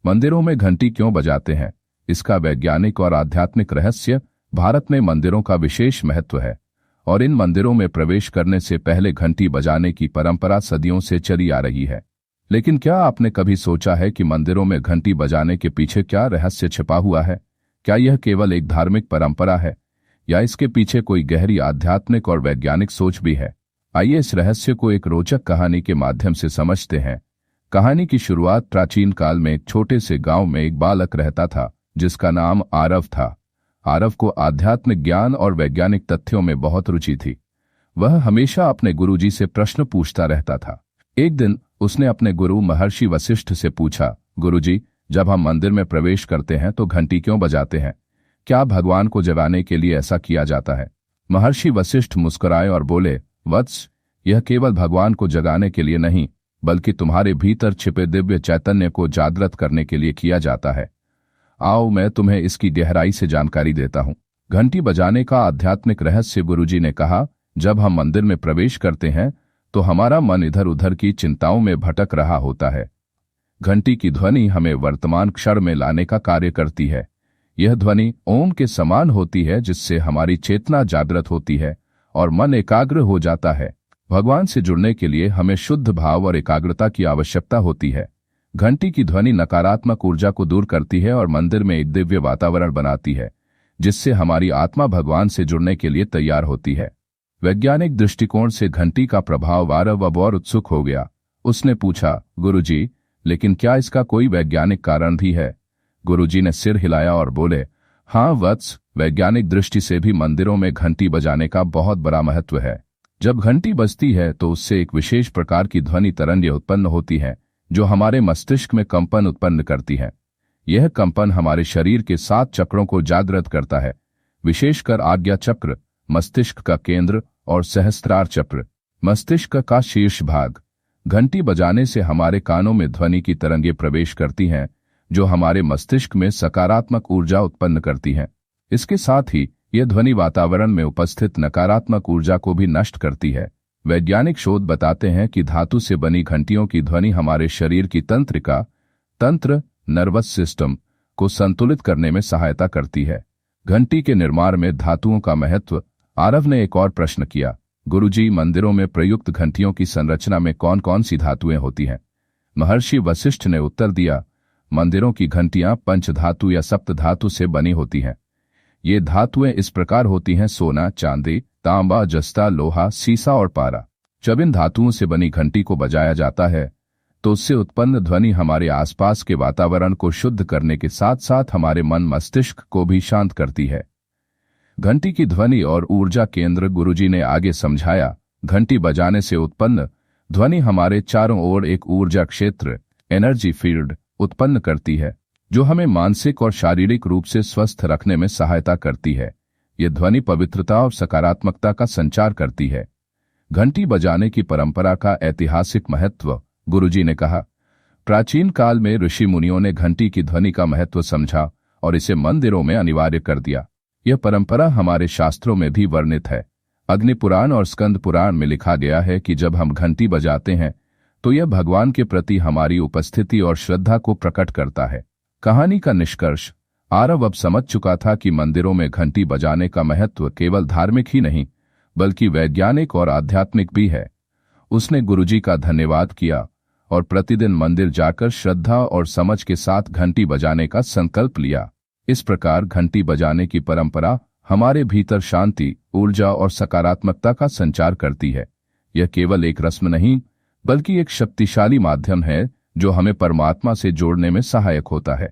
मंदिरों में घंटी क्यों बजाते हैं? इसका वैज्ञानिक और आध्यात्मिक रहस्य। भारत में मंदिरों का विशेष महत्व है और इन मंदिरों में प्रवेश करने से पहले घंटी बजाने की परंपरा सदियों से चली आ रही है। लेकिन क्या आपने कभी सोचा है कि मंदिरों में घंटी बजाने के पीछे क्या रहस्य छिपा हुआ है? क्या यह केवल एक धार्मिक परंपरा है या इसके पीछे कोई गहरी आध्यात्मिक और वैज्ञानिक सोच भी है? आइए इस रहस्य को एक रोचक कहानी के माध्यम से समझते हैं। कहानी की शुरुआत प्राचीन काल में एक छोटे से गांव में एक बालक रहता था जिसका नाम आरव था। आरव को आध्यात्मिक ज्ञान और वैज्ञानिक तथ्यों में बहुत रुचि थी। वह हमेशा अपने गुरुजी से प्रश्न पूछता रहता था। एक दिन उसने अपने गुरु महर्षि वशिष्ठ से पूछा, गुरुजी, जब हम मंदिर में प्रवेश करते हैं तो घंटी क्यों बजाते हैं? क्या भगवान को जगाने के लिए ऐसा किया जाता है? महर्षि वशिष्ठ मुस्कुराए और बोले, वत्स, यह केवल भगवान को जगाने के लिए नहीं बल्कि तुम्हारे भीतर छिपे दिव्य चैतन्य को जागृत करने के लिए किया जाता है। आओ मैं तुम्हें इसकी गहराई से जानकारी देता हूं। घंटी बजाने का आध्यात्मिक रहस्य। गुरुजी ने कहा, जब हम मंदिर में प्रवेश करते हैं तो हमारा मन इधर उधर की चिंताओं में भटक रहा होता है। घंटी की ध्वनि हमें वर्तमान क्षण में लाने का कार्य करती है। यह ध्वनि ओम के समान होती है जिससे हमारी चेतना जागृत होती है और मन एकाग्र हो जाता है। भगवान से जुड़ने के लिए हमें शुद्ध भाव और एकाग्रता की आवश्यकता होती है। घंटी की ध्वनि नकारात्मक ऊर्जा को दूर करती है और मंदिर में एक दिव्य वातावरण बनाती है जिससे हमारी आत्मा भगवान से जुड़ने के लिए तैयार होती है। वैज्ञानिक दृष्टिकोण से घंटी का प्रभाव। आरव अब और उत्सुक हो गया। उसने पूछा, गुरुजी, लेकिन क्या इसका कोई वैज्ञानिक कारण भी है? गुरुजी ने सिर हिलाया और बोले, हाँ वत्स, वैज्ञानिक दृष्टि से भी मंदिरों में घंटी बजाने का बहुत बड़ा महत्व है। जब घंटी बजती है तो उससे एक विशेष प्रकार की ध्वनि तरंगें उत्पन्न होती हैं जो हमारे मस्तिष्क में कंपन उत्पन्न करती हैं। यह कंपन हमारे शरीर के 7 चक्रों को जागृत करता है, विशेषकर आज्ञा चक्र, मस्तिष्क का केंद्र, और सहस्त्रार चक्र, मस्तिष्क का शीर्ष भाग। घंटी बजाने से हमारे कानों में ध्वनि की तरंगें प्रवेश करती हैं जो हमारे मस्तिष्क में सकारात्मक ऊर्जा उत्पन्न करती हैं। इसके साथ ही यह ध्वनि वातावरण में उपस्थित नकारात्मक ऊर्जा को भी नष्ट करती है। वैज्ञानिक शोध बताते हैं कि धातु से बनी घंटियों की ध्वनि हमारे शरीर की तंत्र नर्वस सिस्टम को संतुलित करने में सहायता करती है। घंटी के निर्माण में धातुओं का महत्व। आरव ने एक और प्रश्न किया, गुरुजी, मंदिरों में प्रयुक्त घंटियों की संरचना में कौन कौन सी धातुएं होती हैं? महर्षि वशिष्ठ ने उत्तर दिया, मंदिरों की घंटियां पंचधातु या सप्तधातु से बनी होती हैं। ये धातुएं इस प्रकार होती हैं: सोना, चांदी, तांबा, जस्ता, लोहा, सीसा और पारा। जब इन धातुओं से बनी घंटी को बजाया जाता है तो उससे उत्पन्न ध्वनि हमारे आसपास के वातावरण को शुद्ध करने के साथ साथ हमारे मन मस्तिष्क को भी शांत करती है। घंटी की ध्वनि और ऊर्जा केंद्र। गुरुजी ने आगे समझाया, घंटी बजाने से उत्पन्न ध्वनि हमारे चारों ओर एक ऊर्जा क्षेत्र, एनर्जी फील्ड, उत्पन्न करती है जो हमें मानसिक और शारीरिक रूप से स्वस्थ रखने में सहायता करती है। यह ध्वनि पवित्रता और सकारात्मकता का संचार करती है। घंटी बजाने की परंपरा का ऐतिहासिक महत्व। गुरुजी ने कहा, प्राचीन काल में ऋषि मुनियों ने घंटी की ध्वनि का महत्व समझा और इसे मंदिरों में अनिवार्य कर दिया। यह परंपरा हमारे शास्त्रों में भी वर्णित है। अग्नि पुराण और स्कंद पुराण में लिखा गया है कि जब हम घंटी बजाते हैं तो यह भगवान के प्रति हमारी उपस्थिति और श्रद्धा को प्रकट करता है। कहानी का निष्कर्ष। आरव अब समझ चुका था कि मंदिरों में घंटी बजाने का महत्व केवल धार्मिक ही नहीं बल्कि वैज्ञानिक और आध्यात्मिक भी है। उसने गुरुजी का धन्यवाद किया और प्रतिदिन मंदिर जाकर श्रद्धा और समझ के साथ घंटी बजाने का संकल्प लिया। इस प्रकार घंटी बजाने की परंपरा हमारे भीतर शांति, ऊर्जा और सकारात्मकता का संचार करती है। यह केवल एक रस्म नहीं बल्कि एक शक्तिशाली माध्यम है जो हमें परमात्मा से जोड़ने में सहायक होता है।